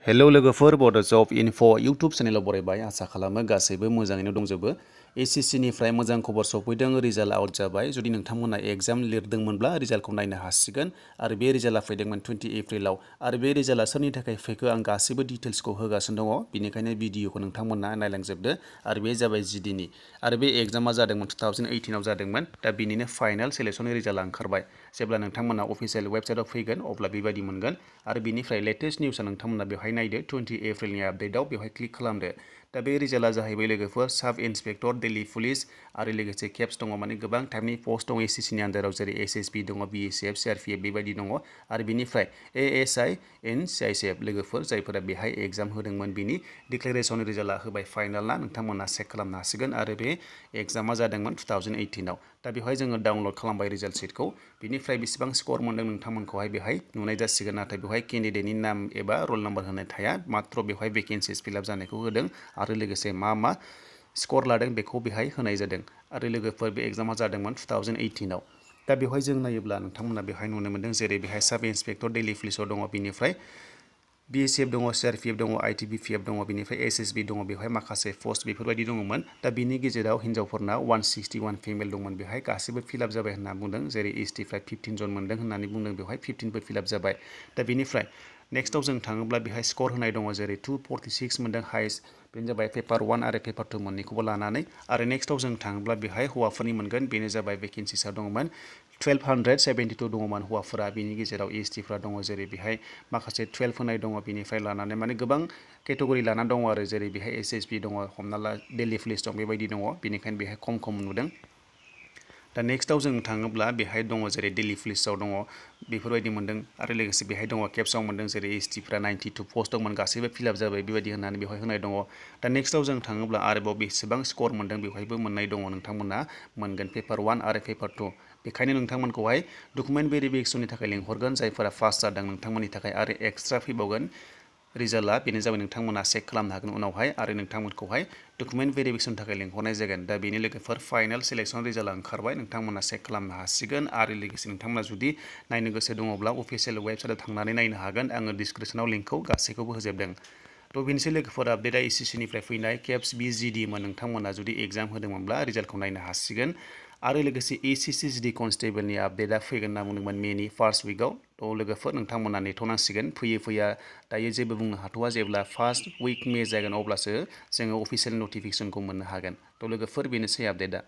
hello लोगोफोर बड' जब enough' YouTube चेनेलाव बरायबाय आसा खालामो गासैबो मोजाङैनो दंजोबो एसएससि निफ्राय मोजां खबर सफैदों रिजाल्ट आउट जाबाय जुदि नोंथांमोना एग्जाम लिरदोंमोनब्ला रिजाल्टखौ नायनो हासिगोन आरो बे रिजाल्टआ फैदोंमोन 20 एप्रिलाव आरो बे रिजाल्टआ सोरनि थाखाय फैखो आं गासैबो डिटेल्सखौ होगासिनो दङ बेनिखायनो भिडिअखौ नोंथांमोना नायलांजोबदो आरो बे जाबाय जिडिनि आरो बे एग्जामा जादोंमोन 2018 आव जादोंमोन दा बिनिनो फाइनाल सिलेक्शननि रिजाल्टआ ओंखारबाय जेब्ला नोंथांमोना अफिसियेल वेबसाइटआव फैगोन अब्ला बेबायदि मोनगोन आरो बिनिफ्राय लेटेस्ट निउसआ नोंथांमोना बेवहाय नायदो 20 एप्रिलनि आपडेटआव बेवहाय क्लिक खालामदो दा बे रिजाल्टआ जाहैबाय लोगोफोर साब इन्सपेक्टर दिल्ली पुलिस आरो लोगोसे केप्स दङ माने गोबां टाइपनि पोस्ट दङ एसएससिनि आन्दाराव जेरै एसएसबि दङ बिएसएफ सिआरपिएफ बेबायदि दङ आरो बिनिफ्राय एएसआइ एन सिआइएसएफ लोगोफोर जायफोरा बेहाय एग्जाम होदोंमोन बिनि डिक्लेरेसन रिजाल्टआ होबाय फाइनालना नोंथांमोना चेक खालामनो हासिगोन आरो बे एग्जामा जादोंमोन 2018 आव दा बेवहाय जोङो डाउनलड खालामबाय रिजाल्ट शीटखौ बिनिफ्राय बेसेबां स्कर मोनदों नोंथांमोनखौहाय बेहाय नुनाय जासिगोन नाथाय बेवहाय केन्डिडेटनि नाम एबा रोल नम्बर होनाय थाया मात्र बेवहाय भेकेन्सिस फिलआप जानायखौ होदों आरो लोगोसे मा स्कर लादों बेखौ बेहाय होनाय जादों आरो लोगोफोर बे एग्जामा जादोंमोन 2018 आव दा बेवहाय जों नायोब्ला नोंथांमोना बेवहाय नुनो मोनदों जेरै बेहाय साब इन्सपेक्टर दिल्ली पुलिसाव दङ बिनिफ्राय बिएसएफ दङ सिआरपिएफ दङ आइटिबिपिएफ दङ बिनिफ्राय एसएसबि दङ बेवहाय माखासे पोस्ट बेफोरबायदि दङमोन दा बिनि गेजेराव हिन्जावफोरना 161 फिमेल दंमोन बेवहाय गासिबो फिलआप जाबाय होनना बुंदों जेरै एसटिफ्रा 15 जन मोनदों होननानै बुंदों बेवहाय 15 फिलआप जाबाय दा बिनिफ्राय नेक्स्टआव जों थाङोब्ला बेहाय स्कर होनाय दङ जेरै 246 मोनदों हाइस्ट बेनो जाबाय पेपार 1 आरो पेपार 2 मोननैखौबो लानानै आरो नेक्स्टआव जों थाङोब्ला बेहाय हौवाफोरनि मोनगोन बेनो जाबाय भेकेन्सिसा दङमोन 1272 दङमोन हौवाफोरा बिनि गेजेराव एसटिफ्रा दङ जेरै बेहाय माखासे 12 होनाय दङ बिनिफ्राय लानानै माने गोबां केटेगरि लानानै दङ आरो जेरै बेहाय एसएसबि दङ हमना ला दिल्ली पुलिस दं बेबायदि दङ बेनिखायनो बेहाय खम नुदों दा नेक्स्टआव जों थाङोब्ला बेहाय दङ जेरै दिल्ली पुलिसाव दङ बेफोरबायदि मोनदों आरो लोगोसे बेहाय दङ केप्सआव मोनदों जेरै एसटिफ्रा 92 पोस्ट दंमोन गासैबो फिलआप जाबाय बेबायदि होननानै बेवहाय होनाय दङ दा नेक्स्टआव जों थाङोब्ला आरोबाव बेसेबां स्कर मोनदों बेवहायबो मोननाय दङ नोंथांमोना मोनगोन पेपार 1 आरो पेपार 2 बेखायनो नोंथांमोनखौहाय डकुमेन्ट भेरिफिकेसननि थाखाय लिंहरगोन जायफोरा पास जादों नोंथांमोननि थाखाय आरो एक्सट्रा फैबावगोन रिजाल्टआ बेनो जाबाय नोंथांमोना चेक खालामनो हागोन उनावहाय आरो नोंथांमोनखौहाय डकुमेन्ट भेरिफिकेसननि थाखाय लिंहरनाय जागोन दा बेनि लोगोफोर फाइनाल सिलेक्शन रिजाल्टआ ओंखारबाय नोंथांमोना चेक खालामनो हासिगोन आरो लोगोसे नोंथांमोना जुदि नायनो गोसो दङब्ला अफिसियेल वेबसाइटआव थांनानै नायनो हागोन आङो डिसक्रिपसनाव लिंकखौ गासैखौबो होजोबदों थ' बेनोसै लोगोफोर आपडेटआ एसएससिनिफ्राय फैनाय केप्स बिजिडिमोन नोंथांमोना जुदि एग्जाम होदोंमोनब्ला रिजाल्टखौ नायनो हासिगोन आरो लोगोसे एसएससि जिडि कनस्टेबलनि आपडेटआ फैगोन होनना बुंदोंमोन मेनि फार्स्ट उइकआव थ' लोगोफोर नोंथांमोना नेथ'नांसिगोन फैया दायो जेबो बुंनो हाथ'वा जेब्ला फार्स्ट उइक मे जागोन अब्लासो जोङो अफिसियेल नटिफिकेसनखौ मोननो हागोन थ' लोगोफोर बेनोसै आपडेटआ